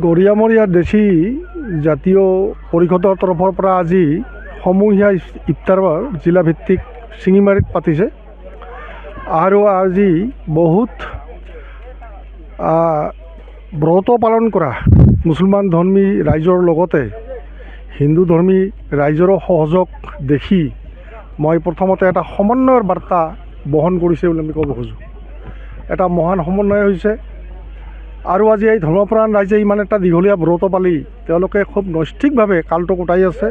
গৰিয়ামৰীয়া দেশী জাতীয় পৰিষদৰ তৰফৰ পৰা আজি সমূহীয়া ইফতাৰ জিলাভিত্তিক শিঙিমাৰীত পাতিছে আৰু আজি বহুত ব্ৰত পালন কৰা মুছলমান ধৰ্মী ৰাইজৰ লগতে হিন্দু ধৰ্মী ৰাইজৰো সহযোগ দেখি মই প্ৰথমতে এটা সমন্বয়ৰ বাৰ্তা বহন কৰিছে বুলি আমি ক'ব খোজোঁ। এটা মহান সমন্বয় হৈছে আৰু আজি এই ধৰ্মপ্ৰাণ ৰাইজে ইমান এটা দীঘলীয়া ব্ৰত পালি তেওঁলোকে খুব নৈষ্ঠিকভাৱে কালটো কটাই আছে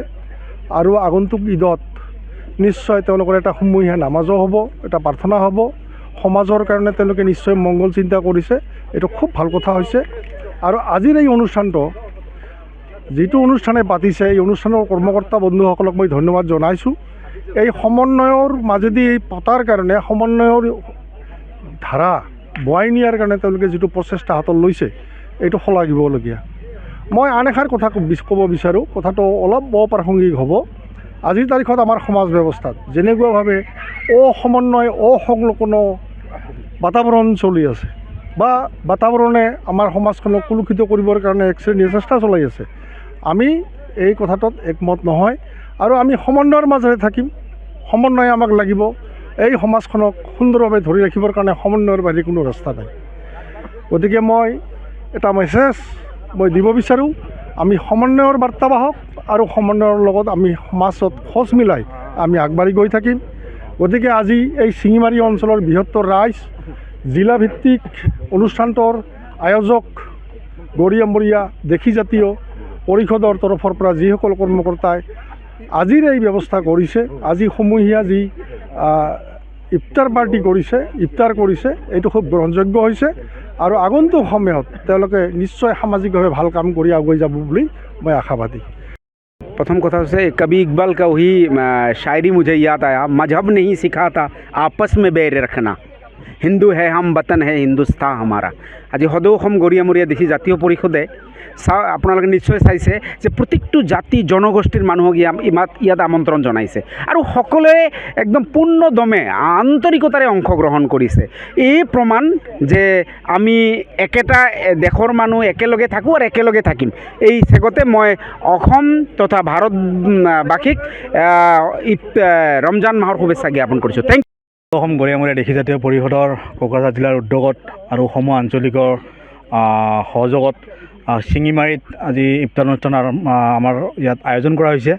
আৰু আগন্তুক ঈদত নিশ্চয় তেওঁলোকৰ এটা সমূহীয়া নামাজো হ'ব, এটা প্ৰাৰ্থনা হ'ব, সমাজৰ কাৰণে তেওঁলোকে নিশ্চয় মংগল চিন্তা কৰিছে। এইটো খুব ভাল কথা হৈছে। আৰু আজিৰ এই অনুষ্ঠানটো যিটো অনুষ্ঠানে পাতিছে এই অনুষ্ঠানৰ কৰ্মকৰ্তা বন্ধুসকলক মই ধন্যবাদ জনাইছোঁ। এই সমন্বয়ৰ মাজেদি এই পতাৰ কাৰণে সমন্বয়ৰ ধাৰা বৱাই নিয়াৰ কাৰণে তেওঁলোকে যিটো প্ৰচেষ্টা হাতত লৈছে এইটো শলাগিবলগীয়া। মই আন এষাৰ কথা ক'ব বিচাৰোঁ, কথাটো অলপ অপ্ৰাসংগিক হ'ব। আজিৰ তাৰিখত আমাৰ সমাজ ব্যৱস্থাত যেনেকুৱাভাৱে অসমন্বয় অসংলগ্ন বাতাবৰণ চলি আছে বা বাতাবৰণে আমাৰ সমাজখনক কুলুষিত কৰিবৰ কাৰণে এক শ্ৰেণীৰ চেষ্টা চলাই আছে, আমি এই কথাটোত একমত নহয় আৰু আমি সমন্বয়ৰ মাজেৰে থাকিম। সমন্বয় আমাক লাগিব। এই সমাজখনক সুন্দৰভাৱে ধৰি ৰাখিবৰ কাৰণে সমন্বয়ৰ বাহিৰে কোনো ৰাস্তা নাই। গতিকে মই এটা মেছেজ দিব বিচাৰোঁ, আমি সমন্বয়ৰ বাৰ্তাবাহক আৰু সমন্বয়ৰ লগত আমি সমাজত খোজ মিলাই আমি আগবাঢ়ি গৈ থাকিম। গতিকে আজি এই শিঙিমাৰী অঞ্চলৰ বৃহত্তৰ ৰাইজ জিলাভিত্তিক অনুষ্ঠানটোৰ আয়োজক গৰিয়ামৰীয়া দেশী জাতীয় পৰিষদৰ তৰফৰ পৰা যিসকল কৰ্মকৰ্তাই আজিৰ এই ব্যৱস্থা কৰিছে, আজি সমূহীয়া যি ইফতাৰ পাৰ্টি কৰিছে, ইফতাৰ কৰিছে, এইটো খুব গ্ৰহণযোগ্য হৈছে আৰু আগন্তুক সময়ত তেওঁলোকে নিশ্চয় সামাজিকভাৱে ভাল কাম কৰি আগুৱাই যাব বুলি মই আশাবাদী। प्रथम कथा से कभी इकबाल का वही शायरी मुझे याद आया, मजहब नहीं सिखाता आपस में बैर रखना, हिंदू है हम वतन है हिंदुस्तान हमारा। आज सदैव অসম গৰিয়ামৰীয়া দেশী জাতীয় পৰিষদে আপোনালোকে নিশ্চয় চাইছে যে প্ৰত্যেকটো জাতি জনগোষ্ঠীৰ মানুহক ইয়াত আমন্ত্ৰণ জনাইছে আৰু সকলোৱে একদম পূৰ্ণ দমে আন্তৰিকতাৰে অংশগ্ৰহণ কৰিছে। এই প্ৰমাণ যে আমি একেটা দেশৰ মানুহ একেলগে থাকোঁ আৰু একেলগে থাকিম। এই চেগতে মই অসম তথা ভাৰতবাসীক ৰমজান মাহৰ শুভেচ্ছা জ্ঞাপন কৰিছোঁ। Thank U. অসম গৰিয়ামৰীয়া দেশী জাতীয় পৰিষদৰ কোকৰাঝাৰ জিলাৰ উদ্যোগত আৰু অসম আঞ্চলিকৰ সহযোগত শিঙিমাৰীত আজি ইফতাৰ অনুষ্ঠান আমাৰ ইয়াত আয়োজন কৰা হৈছে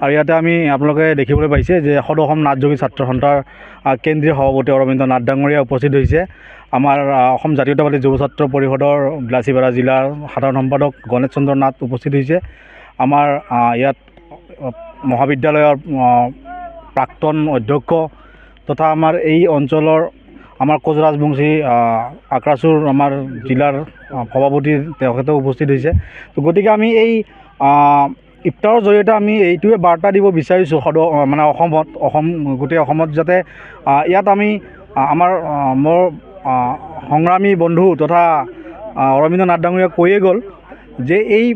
আৰু ইয়াতে আমি আপোনালোকে দেখিবলৈ পাইছে যে অসম নাথযোগী ছাত্ৰ সন্থাৰ কেন্দ্ৰীয় সভাপতি অৰবিন্দ নাথ ডাঙৰীয়া উপস্থিত হৈছে। আমাৰ অসম জাতীয়তাবাদী যুৱ ছাত্ৰ পৰিষদৰ বিলাসীপাৰা জিলাৰ সাধাৰণ সম্পাদক গণেশ চন্দ্ৰ নাথ উপস্থিত হৈছে। আমাৰ ইয়াত মহাবিদ্যালয়ৰ প্ৰাক্তন অধ্যক্ষ তথা আমাৰ এই অঞ্চলৰ আমাৰ কোচ ৰাজবংশী আক্ৰাচুৰ আমাৰ জিলাৰ সভাপতি তেখেতেও উপস্থিত হৈছে। তো গতিকে আমি এই ইফতাৰৰ জৰিয়তে আমি এইটোৱে বাৰ্তা দিব বিচাৰিছোঁ মানে অসম গোটেই অসমত যাতে ইয়াত আমি আমাৰ মোৰ সংগ্ৰামী বন্ধু তথা অৰবিন্দ নাথ ডাঙৰীয়াই কৈয়ে গ'ল যে এই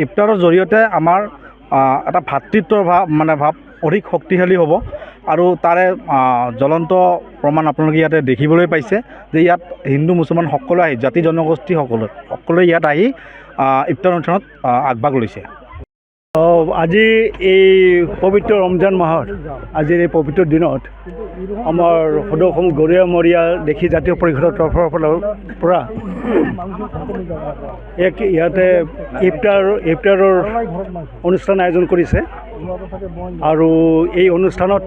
ইফতাৰৰ জৰিয়তে আমাৰ এটা ভাতৃত্বৰ ভাৱ অধিক শক্তিশালী হ'ব আৰু তাৰে জ্বলন্ত প্ৰমাণ আপোনালোকে ইয়াতে দেখিবলৈ পাইছে যে ইয়াত হিন্দু মুছলমান সকলো আহি জাতি জনগোষ্ঠী সকলোৱে ইয়াত আহি ইফতাৰ অনুষ্ঠানত আগভাগ লৈছে। আজি এই পবিত্ৰ ৰমজান মাহৰ আজিৰ এই পবিত্ৰ দিনত আমাৰ সদৌ অসম গৰিয়ামৰীয়া দেশী জাতীয় পৰিষদৰ তৰফৰ পৰা ইয়াতে ইফতাৰৰ অনুষ্ঠান আয়োজন কৰিছে আৰু এই অনুষ্ঠানত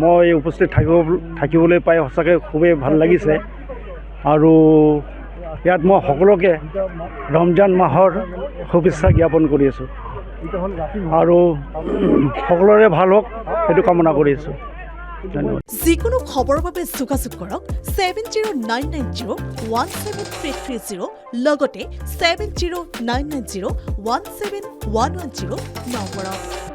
মই উপস্থিত থাকিবলৈ পাই সঁচাকৈ খুবেই ভাল লাগিছে আৰু ইয়াত মই সকলোকে ৰমজান মাহৰ শুভেচ্ছা জ্ঞাপন কৰি আছোঁ আৰু সকলোৰে ভাল হওক সেইটো কামনা কৰি আছোঁ। ধন্যবাদ। যিকোনো খবৰৰ বাবে যোগাযোগ কৰক 7099017330 লগতে 7099017110 নম্বৰত।